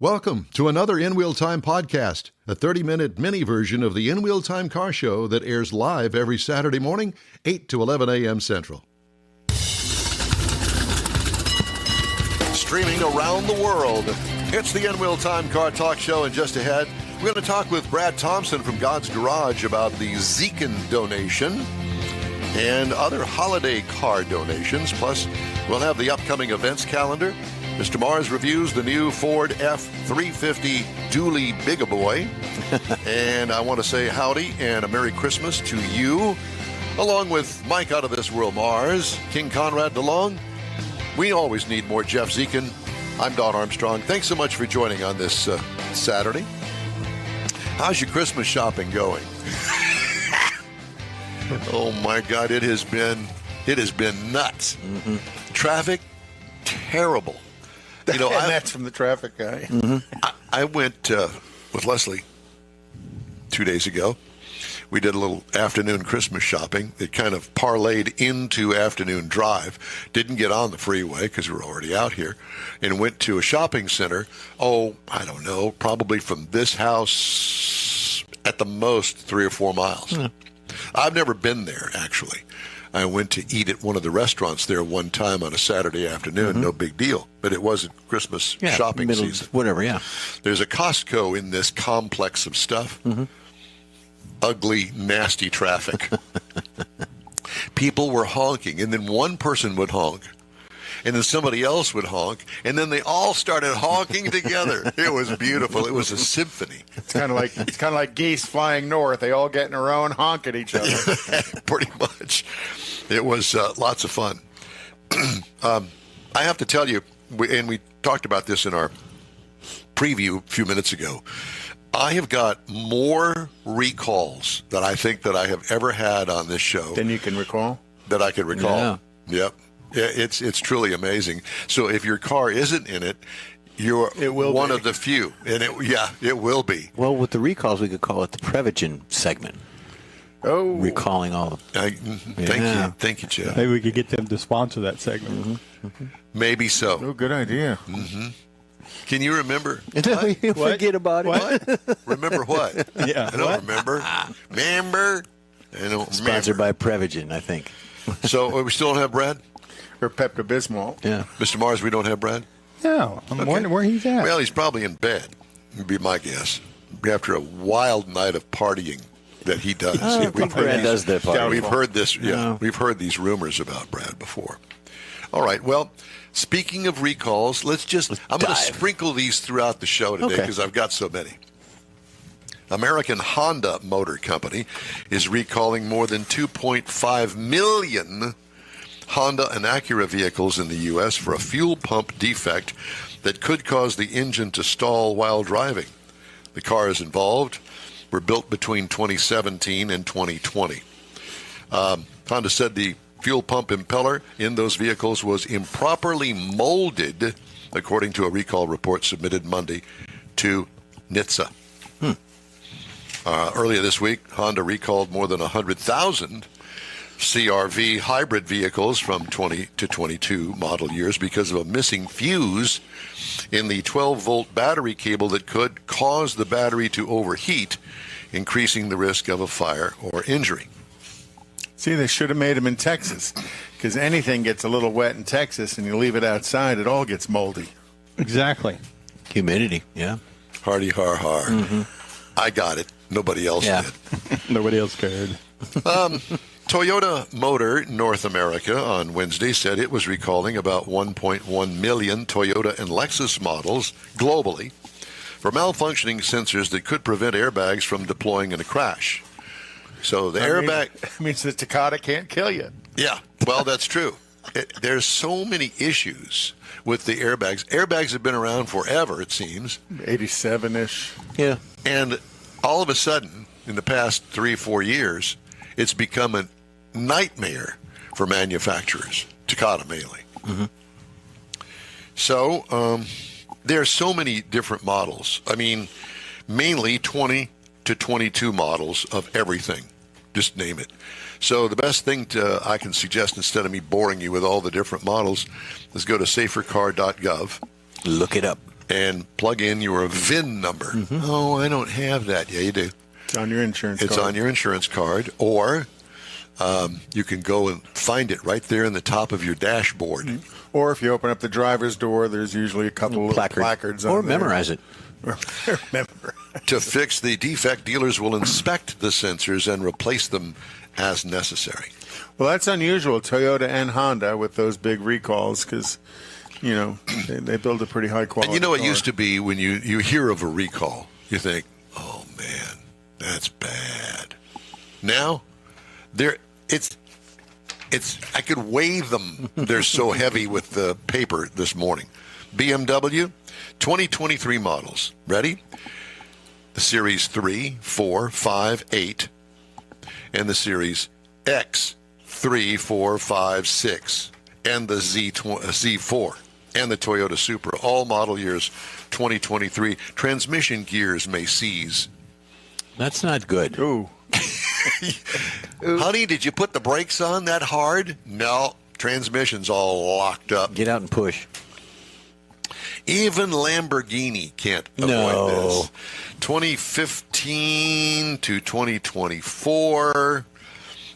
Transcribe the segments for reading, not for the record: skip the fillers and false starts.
Welcome to another In Wheel Time podcast, a 30-minute mini version of the In Wheel Time car show that airs live every Saturday morning, 8 to 11 a.m. Central. Streaming around the world, it's the In Wheel Time car talk show, and just ahead, we're going to talk with Brad Thompson from God's Garage about the Zekin donation and other holiday car donations. Plus, we'll have the upcoming events calendar. Mr. Mars reviews the new Ford F-350 Dually Bigaboy. And I want to say howdy and a Merry Christmas to you, along with Mike Out of This World Mars, King Conrad DeLong. We always need more Jeff Zekin. I'm Don Armstrong. Thanks so much for joining on this Saturday. How's your Christmas shopping going? Oh my God, it has been nuts. Mm-hmm. Traffic, terrible. You know, and that's from the traffic guy. Mm-hmm. I went with Leslie 2 days ago. We did a little afternoon Christmas shopping. It kind of parlayed into afternoon drive. Didn't get on the freeway because we were already out here, and went to a shopping center. Oh, I don't know, probably from this house at the most 3 or 4 miles. Mm. I've never been there, actually. I went to eat at one of the restaurants there one time on a Saturday afternoon. Mm-hmm. No big deal. But it wasn't Christmas shopping season. Whatever, yeah. There's a Costco in this complex of stuff. Mm-hmm. Ugly, nasty traffic. People were honking, and then one person would honk, and then somebody else would honk, and then they all started honking together. It was beautiful. It was a symphony. It's kind of like geese flying north. They all get in a row and honk at each other. Pretty much. It was lots of fun. I have to tell you, and we talked about this in our preview a few minutes ago, I have got more recalls that I think that I have ever had on this show. Than you can recall? That I can recall. Yeah. Yep. It's truly amazing. So if your car isn't in it, you're one of the few. And it will be. Well, with the recalls, we could call it the Prevagen segment. Oh. Recalling all of them. Thank you, Jeff. Maybe we could get them to sponsor that segment. Mm-hmm. Mm-hmm. Maybe so. Oh, good idea. Mm-hmm. Can you remember? Forget about it. What? Remember what? Yeah. I don't remember. Remember? I don't Sponsored remember. by Prevagen, I think. So we still don't have Brad? Or Pepto-Bismol. Yeah. Mr. Mars, we don't have Brad? No, I'm wondering where he's at. Well, he's probably in bed, would be my guess. After a wild night of partying that he does. Brad does that party. We've heard this. Yeah, we've heard these rumors about Brad before. All right. Well, speaking of recalls, I'm going to sprinkle these throughout the show today because I've got so many. American Honda Motor Company is recalling more than 2.5 million Honda and Acura vehicles in the U.S. for a fuel pump defect that could cause the engine to stall while driving. The cars involved were built between 2017 and 2020. Honda said the fuel pump impeller in those vehicles was improperly molded, according to a recall report submitted Monday to NHTSA. Earlier this week, Honda recalled more than 100,000 CR-V hybrid vehicles from 20 to 22 model years because of a missing fuse in the 12-volt battery cable that could cause the battery to overheat, increasing the risk of a fire or injury. See, they should have made them in Texas, because anything gets a little wet in Texas and you leave it outside, it all gets moldy. Exactly. Humidity, yeah. Hardy har har. Mm-hmm. I got it. Nobody else did. Nobody else cared. Toyota Motor North America on Wednesday said it was recalling about 1.1 million Toyota and Lexus models globally for malfunctioning sensors that could prevent airbags from deploying in a crash. So the airbag means the Takata can't kill you. Yeah, well, that's true. There's so many issues with the airbags. Airbags have been around forever, it seems. 87-ish. Yeah. And all of a sudden, in the past 3-4 years, it's become a nightmare for manufacturers, Takata mainly. Mm-hmm. So there are so many different models. I mean, mainly 20 to 22 models of everything. Just name it. So the best thing I can suggest, instead of me boring you with all the different models, is go to safercar.gov. Look it up. and plug in your VIN number. Oh, I don't have that. Yeah, you do. It's on your insurance It's card. on your insurance card, or you can go and find it right there in the top of your dashboard. Or if you open up the driver's door, there's usually a couple of placards on Or there. memorize it. Remember. To fix the defect, dealers will inspect the sensors and replace them as necessary. Well, that's unusual, Toyota and Honda, with those big recalls, because, you know, they build a pretty high quality And you know, it car. used to be when you hear of a recall, you think, oh, man, that's bad. Now, it's I could weigh them. They're so heavy with the paper this morning. BMW, 2023 models. Ready? The Series 3, 4, 5, 8, and the Series X, 3, 4, 5, 6, and the Z4, and the Toyota Supra, all model years 2023. Transmission gears may seize. That's not good. Ooh. Honey, did you put the brakes on that hard? No. Transmission's all locked up. Get out and push. Even Lamborghini can't avoid this. 2015 to 2024,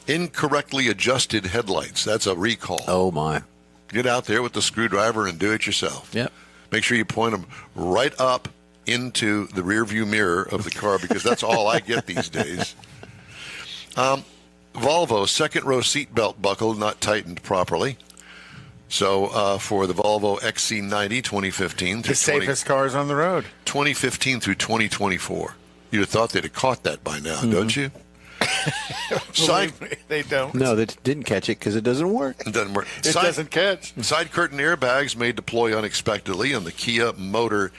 incorrectly adjusted headlights. That's a recall. Oh, my. Get out there with the screwdriver and do it yourself. Yep. Make sure you point them right up into the rearview mirror of the car, because that's all I get these days. Volvo, second row seatbelt buckle not tightened properly. So for the Volvo XC90 2015 The safest cars on the road. 2015 through 2024. You'd have thought they'd have caught that by now, don't you? Side, Believe me, they don't. No, they didn't catch it because it doesn't work. it doesn't work. It doesn't catch. Side curtain airbags may deploy unexpectedly on the Kia Motor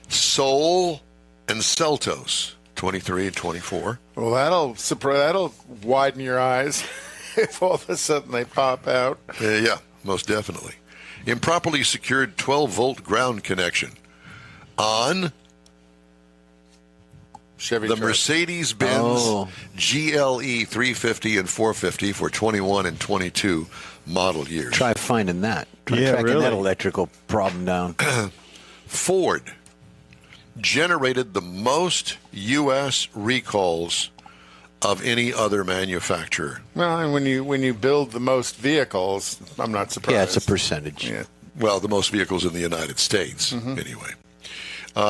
Soul and Seltos 23 and 24. Well, that'll widen your eyes if all of a sudden they pop out. Yeah, most definitely. Improperly secured 12-volt ground connection on Chevy the truck. Mercedes-Benz GLE 350 and 450 for 21 and 22 model years. Try finding that. Try Yeah, tracking really. that electrical problem down. Ford generated the most U.S. recalls of any other manufacturer. Well, and when you build the most vehicles, I'm not surprised. Yeah, it's a percentage. Yeah. Well, the most vehicles in the United States, anyway.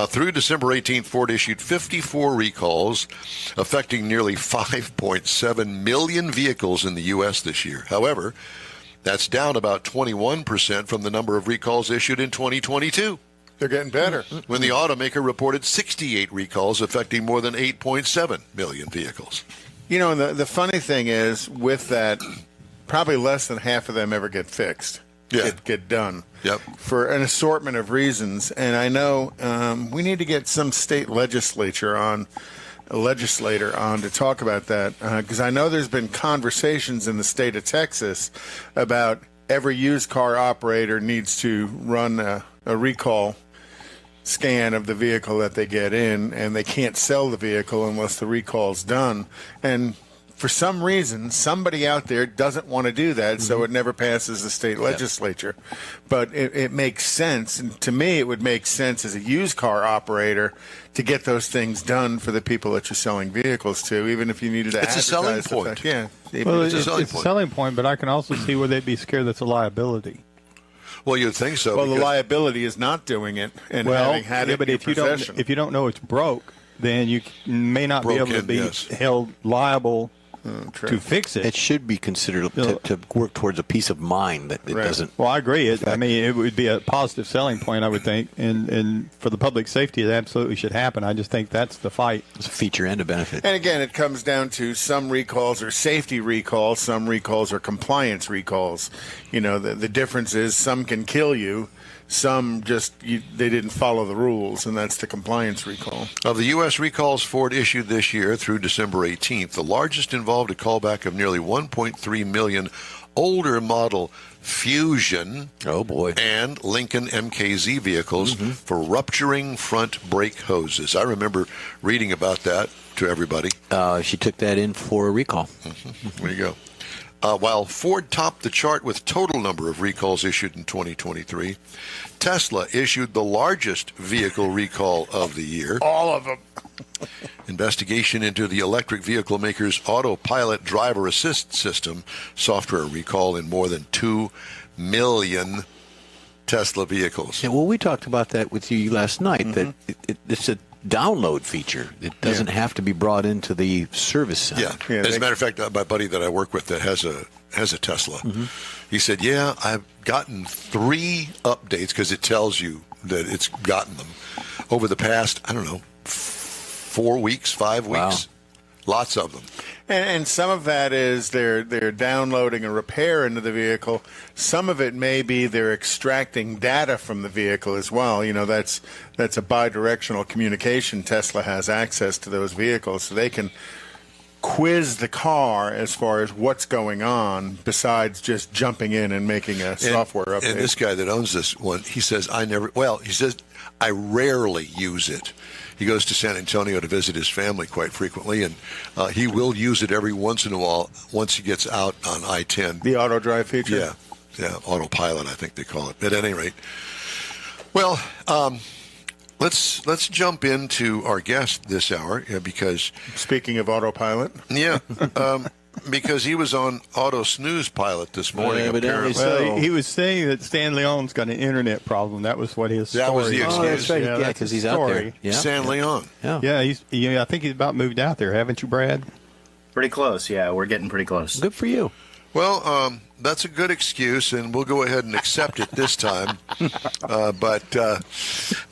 Through December 18th, Ford issued 54 recalls, affecting nearly 5.7 million vehicles in the U.S. this year. However, that's down about 21% from the number of recalls issued in 2022, They're getting better. when the automaker reported 68 recalls affecting more than 8.7 million vehicles. You know, the funny thing is, with that, probably less than half of them ever get fixed. Yeah. Get done. Yep. For an assortment of reasons. And I know we need to get some state legislator on to talk about that, because I know there's been conversations in the state of Texas about every used car operator needs to run a recall scan of the vehicle that they get in, and they can't sell the vehicle unless the recall's done. And for some reason, somebody out there doesn't want to do that, so it never passes the state legislature. But it makes sense. And to me, it would make sense as a used car operator to get those things done for the people that you're selling vehicles to, even if you needed to It's a selling advertise the point. fact. Yeah. Well, It's a it's selling a point. selling point, but I can also see where they'd be scared that's a liability. Well, you'd think so. Well, the because- liability is not doing it and having had yeah, it but in if your you possession. don't know it's broke, then you may not be able to Broken, be yes. held liable true. to fix it. It should be considered to work towards a peace of mind that it Right. doesn't. Well, I agree. I mean, it would be a positive selling point, I would think, and for the public safety, it absolutely should happen. I just think that's the fight. It's a feature and a benefit. And again, it comes down to some recalls are safety recalls, some recalls are compliance recalls. You know, the difference is some can kill you, some just they didn't follow the rules, and that's the compliance recall. Of the U.S. recalls Ford issued this year through December 18th, the largest involved a callback of nearly 1.3 million older model Fusion Oh, boy. and Lincoln MKZ vehicles for rupturing front brake hoses. I remember reading about that to everybody. She took that in for a recall. There you go. While Ford topped the chart with total number of recalls issued in 2023, Tesla issued the largest vehicle recall of the year. All of them. Investigation into the electric vehicle maker's autopilot driver assist system software recall in more than 2 million Tesla vehicles. Yeah, well, we talked about that with you last night, that it's a download feature. It doesn't have to be brought into the service center. Yeah. As a matter of fact, my buddy that I work with that has a Tesla, he said, yeah, I've gotten 3 updates, because it tells you that it's gotten them over the past, I don't know, 4 weeks, 5 weeks. Wow. Lots of them. And some of that is they're downloading a repair into the vehicle. Some of it may be they're extracting data from the vehicle as well. You know, that's a bi-directional communication. Tesla has access to those vehicles, so they can quiz the car as far as what's going on besides just jumping in and making a software update. And this guy that owns this one, he says, I rarely use it. He goes to San Antonio to visit his family quite frequently, and he will use it every once in a while once he gets out on I-10. The auto drive feature? Yeah, autopilot, I think they call it. At any rate, well, let's jump into our guest this hour, because... Speaking of autopilot? Yeah, because he was on Auto Snooze Pilot this morning. Evidently apparently. Well, he was saying that Stan Leon's got an internet problem. That was what his story. That was the excuse. Oh, that's right. Yeah, Yeah, that's because his he's out there. story. Yeah. San Leon. Yeah, I think he's about moved out there, haven't you, Brad? Pretty close, yeah. We're getting pretty close. Good for you. Well, that's a good excuse, and we'll go ahead and accept it this time. But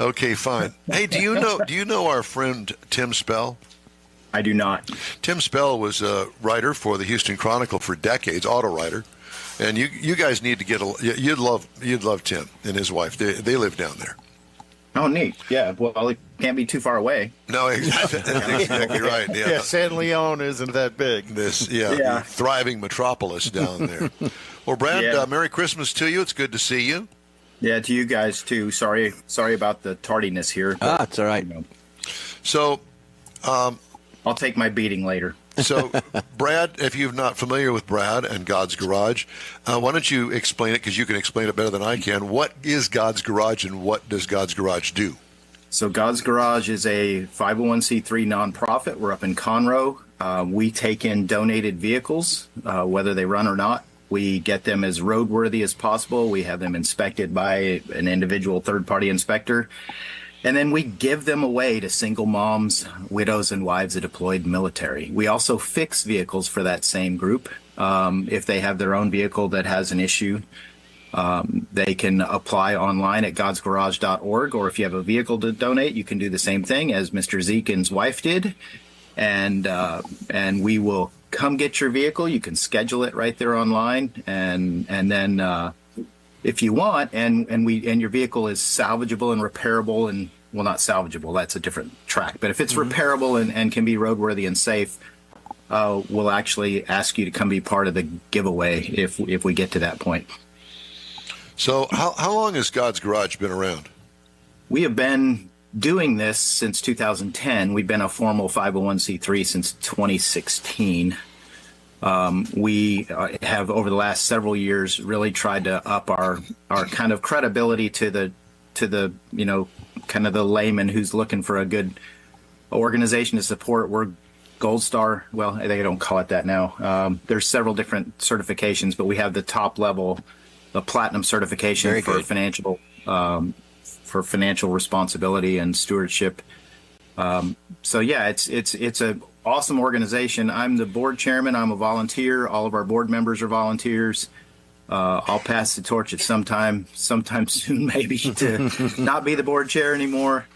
okay, fine. Hey, do you know our friend Tim Spell? I do not. Tim Spell was a writer for the Houston Chronicle for decades, auto writer, and you guys need to get you'd love Tim and his wife. They live down there. Oh, neat. Yeah, well, it can't be too far away. No, exactly, that's exactly right. Yeah, San Leon isn't that big. The thriving metropolis down there. Well, Brad, Merry Christmas to you. It's good to see you. Yeah, to you guys too. Sorry about the tardiness here. But, It's all right. you know, So. I'll take my beating later. So, Brad, if you're not familiar with Brad and God's Garage, why don't you explain it, because you can explain it better than I can. What is God's Garage, and what does God's Garage do? So God's Garage is a 501c3 nonprofit. We're up in Conroe. We take in donated vehicles, whether they run or not. We get them as roadworthy as possible. We have them inspected by an individual third-party inspector. And then we give them away to single moms, widows, and wives of deployed military. We also fix vehicles for that same group. If they have their own vehicle that has an issue, they can apply online at godsgarage.org. Or if you have a vehicle to donate, you can do the same thing as Mr. Zeke and his wife did. And we will come get your vehicle. You can schedule it right there online. And then if you want, and your vehicle is salvageable and repairable, and well, not salvageable, that's a different track. But if it's repairable and can be roadworthy and safe, we'll actually ask you to come be part of the giveaway if we get to that point. So how long has God's Garage been around? We have been doing this since 2010. We've been a formal 501c3 since 2016. We have, over the last several years, really tried to up our kind of credibility to the kind of the layman who's looking for a good organization to support. We're Gold Star. Well, they don't call it that now. There's several different certifications, but we have the top level, the platinum certification Very for good. financial responsibility and stewardship. So yeah, it's a awesome organization. I'm the board chairman. I'm a volunteer. All of our board members are volunteers. I'll pass the torch at sometime soon, maybe, to not be the board chair anymore.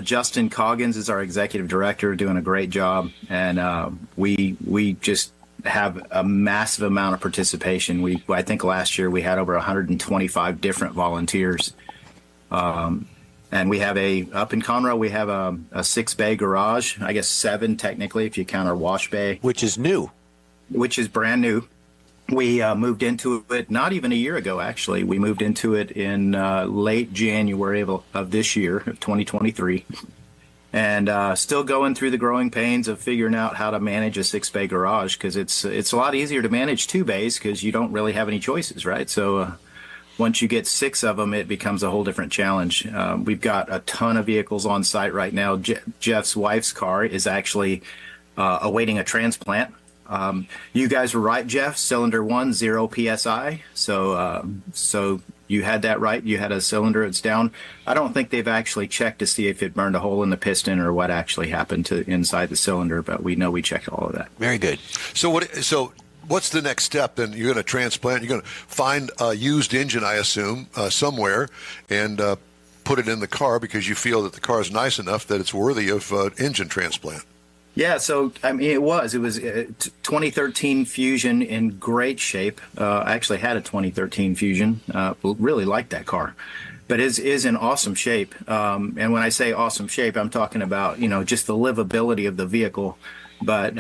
Justin Coggins is our executive director, doing a great job, and we just have a massive amount of participation. I think last year we had over 125 different volunteers. And we have up in Conroe, we have a 6-bay garage, I guess 7 technically if you count our wash bay. Which is new. Which is brand new. We moved into it not even a year ago, actually. We moved into it in late January of this year, of 2023. and still going through the growing pains of figuring out how to manage a 6-bay garage, because it's a lot easier to manage 2 bays because you don't really have any choices, right? So once you get 6 of them, it becomes a whole different challenge. We've got a ton of vehicles on site right now. Jeff's wife's car is actually awaiting a transplant. You guys were right, Jeff. Cylinder 1, 0 psi. So you had that right. You had a cylinder that's down. I don't think they've actually checked to see if it burned a hole in the piston or what actually happened to inside the cylinder, but we know we checked all of that. Very good. So what's the next step then? You're going to transplant. You're going to find a used engine, I assume, somewhere, and put it in the car because you feel that the car is nice enough that it's worthy of engine transplant. Yeah, so I mean, it was 2013 Fusion in great shape. I actually had a 2013 Fusion. Really liked that car, but is in awesome shape. And when I say awesome shape, I'm talking about just the livability of the vehicle. But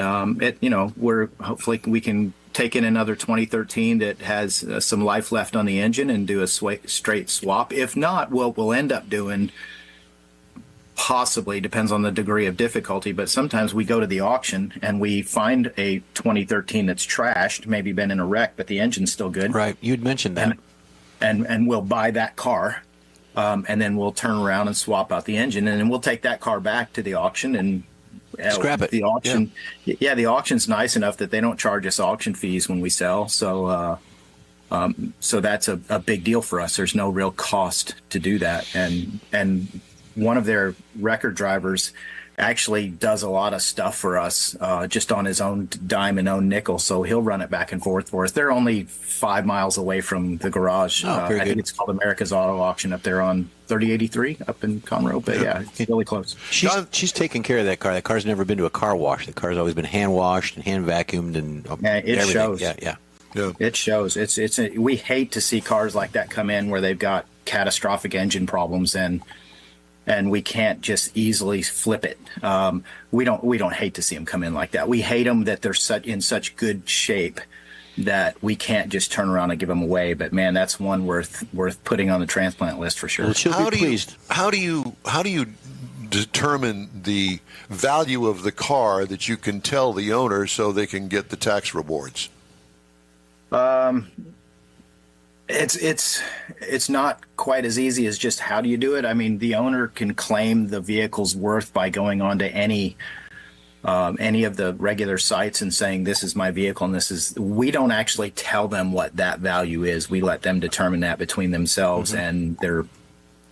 we're hopefully we can take in another 2013 that has some life left on the engine and do a straight swap. If not, we'll end up doing. Possibly, depends on the degree of difficulty, but sometimes we go to the auction and we find a 2013 that's trashed, maybe been in a wreck, but the engine's still good. Right, you'd mentioned that. And we'll buy that car, and then we'll turn around and swap out the engine, and then we'll take that car back to the auction and scrap it. The auction, yeah, the auction's nice enough that they don't charge us auction fees when we sell, so that's a big deal for us. There's no real cost to do that, and one of their record drivers actually does a lot of stuff for us just on his own dime and own nickel. So he'll run it back and forth for us. They're only 5 miles away from the garage. I think it's called America's Auto Auction up there on 3083 up in Conroe. But yeah, it's really close. She's taking care of that car. That car's never been to a car wash. The car's always been hand washed and hand vacuumed and it everything. Shows. Yeah. It shows. We hate to see cars like that come in where they've got catastrophic engine problems and we can't just easily flip it. We don't hate to see them come in like that. We hate them that they're in such good shape that we can't just turn around and give them away. But man, that's one worth putting on the transplant list for sure. Well, she'll be pleased. How do you determine the value of the car that you can tell the owner so they can get the tax rewards? It's not quite as easy as just how do you do it. I mean, the owner can claim the vehicle's worth by going on to any of the regular sites and saying, this is my vehicle and we don't actually tell them what that value is. We let them determine that between themselves and their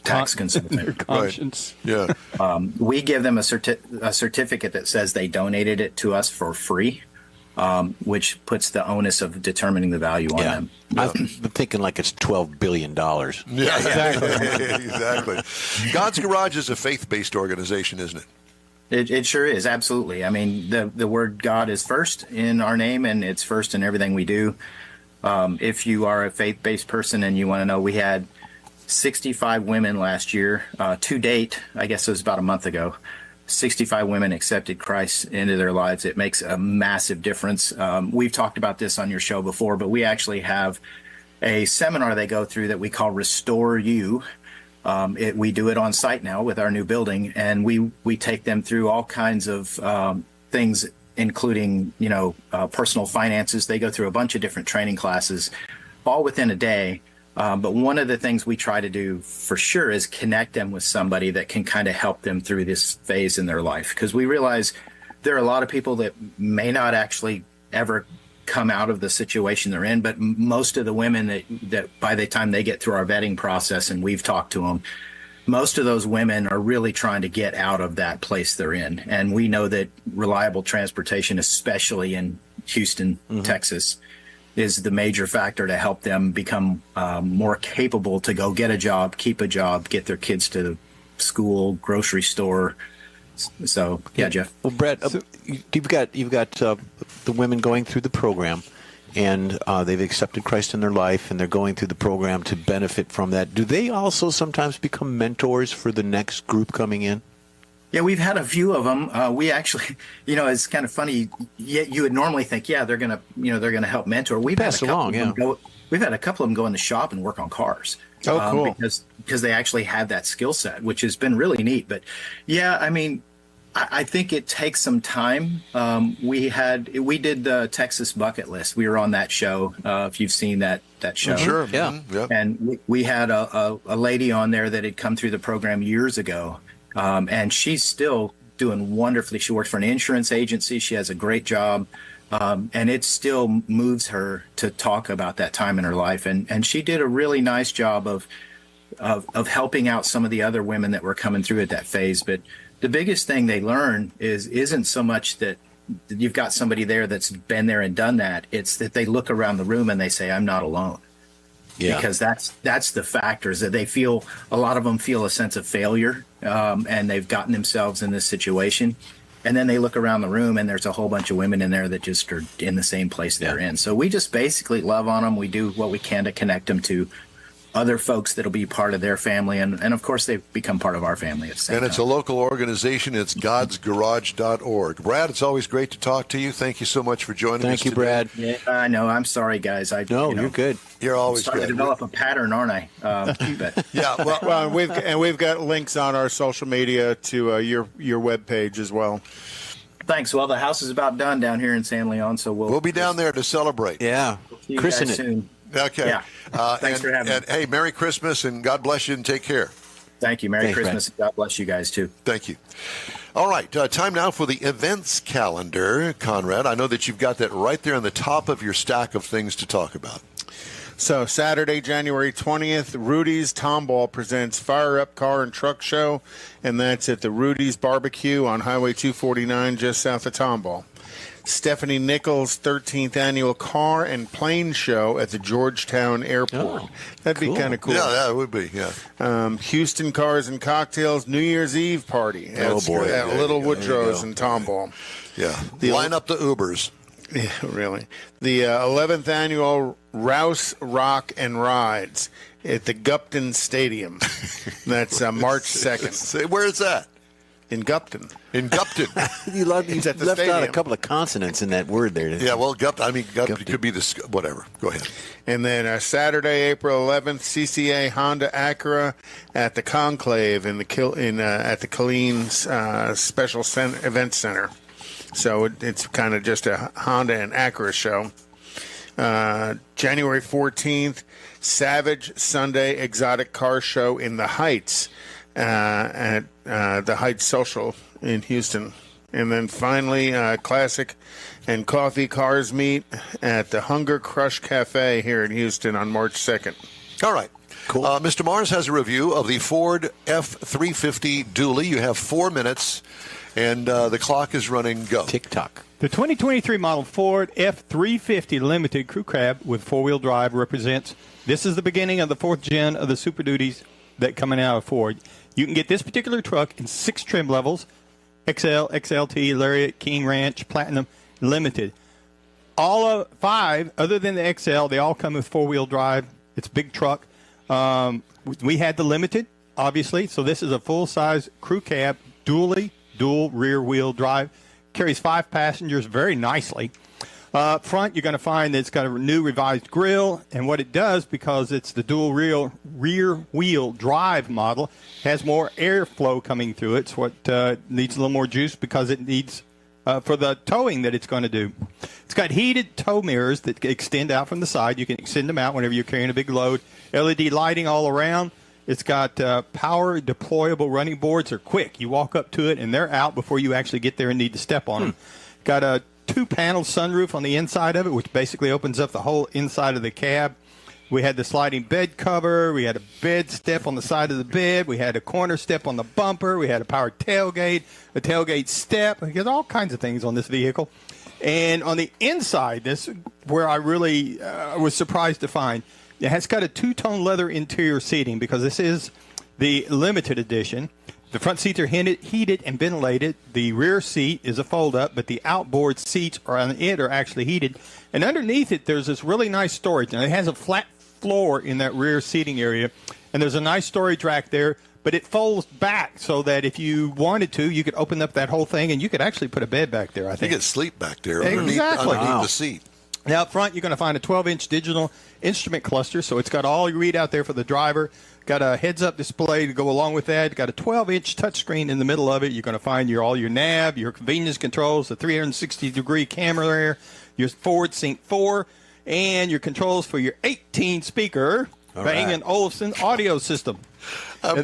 tax consultant. Their conscience. Right. Yeah. We give them a certificate that says they donated it to us for free. Which puts the onus of determining the value on them. I've been thinking like it's $12 billion. Yeah, exactly. God's Garage is a faith-based organization, isn't it? It sure is, absolutely. I mean, the word God is first in our name, and it's first in everything we do. If you are a faith-based person and you want to know, we had 65 women last year. To date, I guess it was about a month ago, 65 women accepted Christ into their lives. It makes a massive difference. We've talked about this on your show before, but we actually have a seminar they go through that we call Restore You. We do it on site now with our new building, and we take them through all kinds of things, including personal finances. They go through a bunch of different training classes, all within a day. But one of the things we try to do for sure is connect them with somebody that can kind of help them through this phase in their life. Because we realize there are a lot of people that may not actually ever come out of the situation they're in. But most of the women that by the time they get through our vetting process and we've talked to them, most of those women are really trying to get out of that place they're in. And we know that reliable transportation, especially in Houston, Texas, is the major factor to help them become more capable to go get a job, keep a job, get their kids to school, grocery store. So, yeah, Jeff. Well, Brett, you've got the women going through the program, and they've accepted Christ in their life, and they're going through the program to benefit from that. Do they also sometimes become mentors for the next group coming in? Yeah, we've had a few of them. We actually, it's kind of funny. You would normally think, they're gonna help mentor. We've had a couple of them go in the shop and work on cars. Oh, cool. Because they actually have that skill set, which has been really neat. But yeah, I mean, I think it takes some time. We did the Texas Bucket List. We were on that show. If you've seen that show, Sure. Yeah. Mm-hmm. Yep. and we had a lady on there that had come through the program years ago, and she's still doing wonderfully. She works for an insurance agency. She has a great job, and it still moves her to talk about that time in her life. And she did a really nice job of helping out some of the other women that were coming through at that phase. But the biggest thing they learn isn't so much that you've got somebody there that's been there and done that. It's that they look around the room and they say, I'm not alone. Yeah. Because that's the factors that they feel. A lot of them feel a sense of failure, and they've gotten themselves in this situation. And then they look around the room and there's a whole bunch of women in there that just are in the same place they're in. So we just basically love on them. We do what we can to connect them to other folks that'll be part of their family, and of course they've become part of our family at the same time. And it's a local organization. It's godsgarage.org. Brad, it's always great to talk to you. Thank you so much for joining us. Thank you, today. Brad. Yeah, I know. I'm sorry, guys. You're good. You're always starting good. to develop a pattern, aren't I? But Yeah, Well, we've got links on our social media to your webpage as well. thanks. Well, the house is about done down here in San Leon, so we'll be down there to celebrate. Yeah. see you Christen guys it. soon. Okay. Yeah. Thanks for having me. And hey, Merry Christmas and God bless you and take care. Thank you. Merry Thanks, Christmas. God bless you guys too. Thank you. All right, time now for the events calendar. Conrad, I know that you've got that right there on the top of your stack of things to talk about. So Saturday, January 20th, Rudy's Tomball presents Fire Up Car and Truck Show, and that's at the Rudy's Barbecue on Highway 249 just south of Tomball. Stephanie Nichols' 13th Annual Car and Plane Show at the Georgetown Airport. Oh, That'd be kind of cool. Yeah, it would be, yeah. Houston Cars and Cocktails New Year's Eve party at Little Woodrow's in Tomball. Yeah. Line up the Ubers. Yeah, really. The 11th Annual Rouse Rock and Rides at the Gupton Stadium. That's March 2nd. Say, where is that? In Gupton. In Gupton. You left at the out a stadium. couple of consonants in that word there. Yeah, well, Gupton could be the whatever. Go ahead. And then Saturday, April 11th, CCA Honda Acura at the Conclave at the Killeen Special Event Center. So it's kind of just a Honda and Acura show. January 14th, Savage Sunday Exotic Car Show in the Heights at the Heights Social in Houston. And then finally, Classic and Coffee Cars meet at the Hunger Crush Cafe here in Houston on March 2nd. All right. Cool. Mr. Mars has a review of the Ford F-350 dually. You have 4 minutes, and the clock is running. Go. TikTok. The 2023 model Ford F-350 Limited Crew Cab with four-wheel drive represents this is the beginning of the fourth gen of the Super Duties that coming out of Ford. You can get this particular truck in 6 trim levels: XL, XLT, Lariat, King Ranch, Platinum, Limited. All of 5, other than the XL, they all come with four-wheel drive. It's a big truck. We had the Limited, obviously, so this is a full-size crew cab, dual rear-wheel drive. Carries 5 passengers very nicely. Up front, you're going to find that it's got a new revised grille, and what it does, because it's the dual rear-wheel drive model, has more airflow coming through it. It's what needs a little more juice because it needs for the towing that it's going to do. It's got heated tow mirrors that extend out from the side. You can extend them out whenever you're carrying a big load. LED lighting all around. It's got power deployable running boards. They're quick. You walk up to it, and they're out before you actually get there and need to step on them. Got a 2-panel sunroof on the inside of it, which basically opens up the whole inside of the cab. We had the sliding bed cover. We had a bed step on the side of the bed. We had a corner step on the bumper. We had a powered tailgate, a tailgate step. We got all kinds of things on this vehicle. And on the inside, this is where I really was surprised to find, it has got a 2-tone leather interior seating because this is the limited edition. The front seats are heated and ventilated. The rear seat is a fold-up, but the outboard seats on it are actually heated. And underneath it, there's this really nice storage. And it has a flat floor in that rear seating area. And there's a nice storage rack there, but it folds back so that if you wanted to, you could open up that whole thing, and you could actually put a bed back there, I think. You can sleep back there Exactly. underneath the seat. Now, up front, you're going to find a 12-inch digital instrument cluster, so it's got all your readout there for the driver. Got a heads-up display to go along with that. Got a 12-inch touchscreen in the middle of it. You're going to find all your nav, your convenience controls, the 360-degree camera there, your Ford Sync 4, and your controls for your 18-speaker Bang & Olufsen audio system. I'm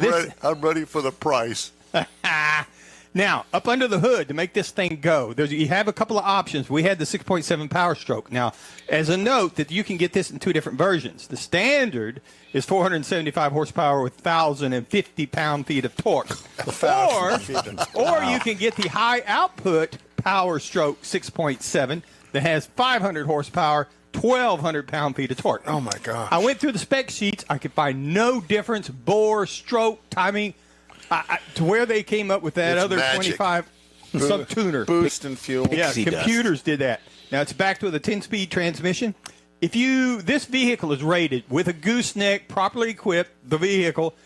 ready for the price. Now, up under the hood to make this thing go, you have a couple of options. We had the 6.7 Power Stroke. Now, as a note, that you can get this in two different versions. The standard is 475 horsepower with 1,050 pound-feet of torque. Or you can get the high output Power Stroke 6.7 that has 500 horsepower, 1,200 pound-feet of torque. Oh, my gosh. I went through the spec sheets. I could find no difference, bore, stroke, timing, to where they came up with that other magic. 25 sub-tuner. Boost and fuel. Yeah, computers did that. Now, it's backed with a 10-speed transmission. This vehicle is rated with a gooseneck, properly equipped, the vehicle,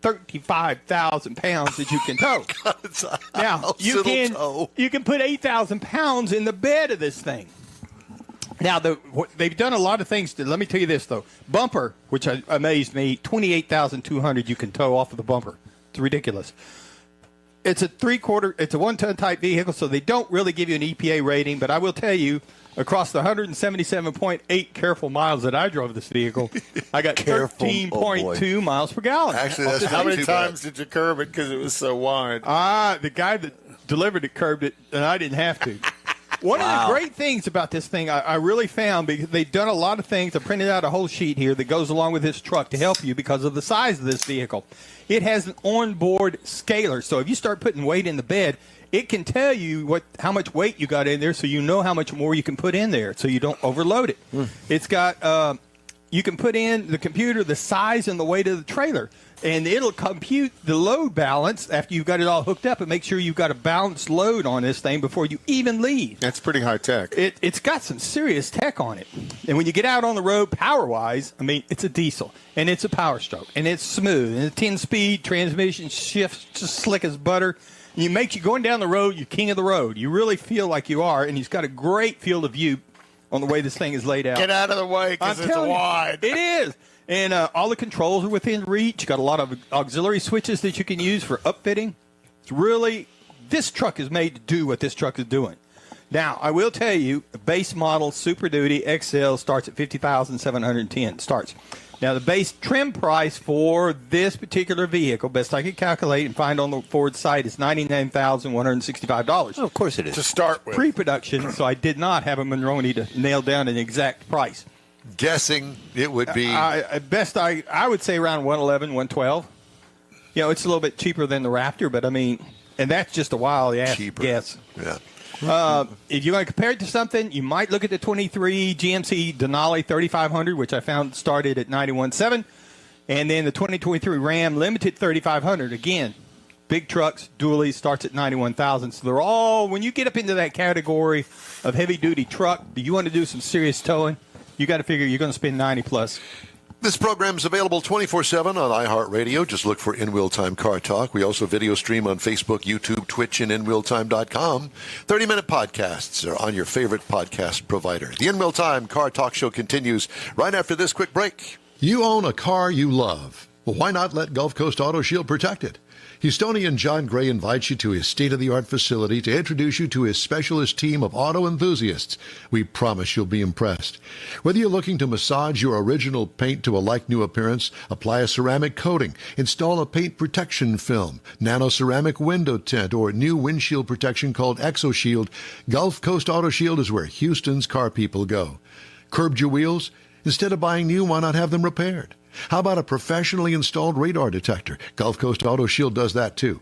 35,000 pounds that you can tow. Now, you can put 8,000 pounds in the bed of this thing. Now, they've done a lot of things. Let me tell you this, though. Bumper, which amazed me, 28,200 you can tow off of the bumper. It's ridiculous. It's a 1-ton type vehicle, so they don't really give you an EPA rating. But I will tell you, across the 177.8 careful miles that I drove this vehicle, I got 13.2 miles per gallon. Actually, that's How many too times bad. did you curb it because it was so wide? The guy that delivered it curbed it, and I didn't have to. One of the great things about this thing I really found, because they've done a lot of things. I printed out a whole sheet here that goes along with this truck to help you because of the size of this vehicle. It has an onboard scaler, so if you start putting weight in the bed, it can tell you how much weight you got in there, so you know how much more you can put in there, so you don't overload it. It's got you can put in the computer the size and the weight of the trailer, and it'll compute the load balance after you've got it all hooked up and make sure you've got a balanced load on this thing before you even leave. That's pretty high tech. It's got some serious tech on it. And when you get out on the road power-wise, I mean, it's a diesel, and it's a Power Stroke, and it's smooth, and the 10-speed transmission shifts just slick as butter. And you make you going down the road, you're king of the road. You really feel like you are, and he's got a great field of view on the way this thing is laid out. Get out of the way because it's wide. It is. And all the controls are within reach. Got a lot of auxiliary switches that you can use for upfitting. It's really, this truck is made to do what this truck is doing. Now, I will tell you, the base model Super Duty XL starts at $50,710. Starts. Now, the base trim price for this particular vehicle, best I could calculate and find on the Ford site, is $99,165. Oh, of course it is. To start with. Pre-production, so I did not have a Monroney to nail down an exact price. Guessing it would be I would say around 111, 112. You know, it's a little bit cheaper than the Raptor, but I mean, and that's just a wild guess. Yeah. If you're going to compare it to something, you might look at the 23 GMC Denali 3500, which I found started at 91.7, and then the 2023 Ram Limited 3500. Again, big trucks, dually, starts at 91,000. So they're all, when you get up into that category of heavy-duty truck, do you want to do some serious towing? You got to figure you're going to spend 90 plus. This program is available 24/7 on iHeartRadio. Just look for In Wheel Time Car Talk. We also video stream on Facebook, YouTube, Twitch, and InWheelTime.com. 30-minute podcasts are on your favorite podcast provider. The In Wheel Time Car Talk Show continues right after this quick break. You own a car you love. Well, why not let Gulf Coast Auto Shield protect it? Houstonian John Gray invites you to his state-of-the-art facility to introduce you to his specialist team of auto enthusiasts. We promise you'll be impressed. Whether you're looking to massage your original paint to a like-new appearance, apply a ceramic coating, install a paint protection film, nano-ceramic window tint, or new windshield protection called ExoShield, Gulf Coast Auto Shield is where Houston's car people go. Curbed your wheels? Instead of buying new, why not have them repaired? How about a professionally installed radar detector? Gulf Coast Auto Shield does that too.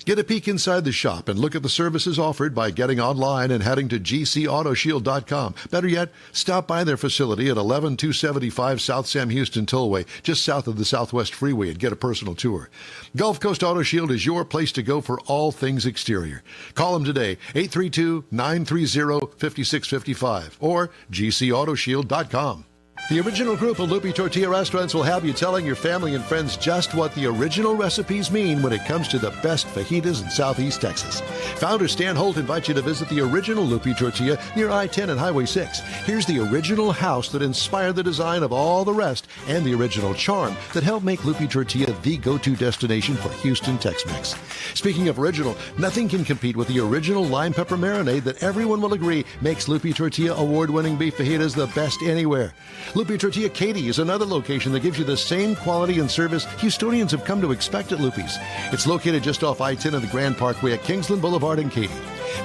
Get a peek inside the shop and look at the services offered by getting online and heading to gcautoshield.com. Better yet, stop by their facility at 11275 South Sam Houston Tollway, just south of the Southwest Freeway, and get a personal tour. Gulf Coast Auto Shield is your place to go for all things exterior. Call them today, 832-930-5655 or gcautoshield.com. The original group of Lupe Tortilla restaurants will have you telling your family and friends just what the original recipes mean when it comes to the best fajitas in Southeast Texas. Founder Stan Holt invites you to visit the original Lupe Tortilla near I-10 and Highway 6. Here's the original house that inspired the design of all the rest and the original charm that helped make Lupe Tortilla the go-to destination for Houston Tex-Mex. Speaking of original, nothing can compete with the original lime pepper marinade that everyone will agree makes Lupe Tortilla award-winning beef fajitas the best anywhere. Lupe Tortilla Katy is another location that gives you the same quality and service Houstonians have come to expect at Lupe's. It's located just off I-10 and the Grand Parkway at Kingsland Boulevard in Katy.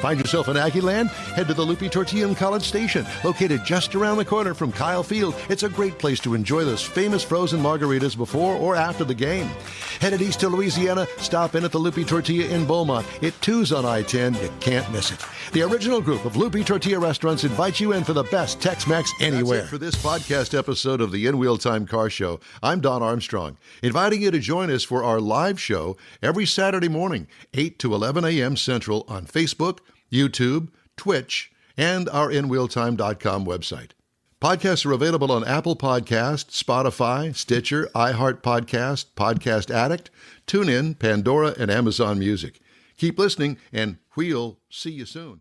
Find yourself in Aggie Land? Head to the Lupe Tortilla in College Station, located just around the corner from Kyle Field. It's a great place to enjoy those famous frozen margaritas before or after the game. Headed east to Louisiana, stop in at the Lupe Tortilla in Beaumont. It too's on I-10. You can't miss it. The original group of Lupe Tortilla restaurants invites you in for the best Tex-Mex anywhere. That's it for this podcast episode of the In Wheel Time Car Show. I'm Don Armstrong, inviting you to join us for our live show every Saturday morning, 8 to 11 a.m. Central on Facebook, YouTube, Twitch, and our InWheelTime.com website. Podcasts are available on Apple Podcasts, Spotify, Stitcher, iHeart Podcast, Podcast Addict, TuneIn, Pandora, and Amazon Music. Keep listening, and we'll see you soon.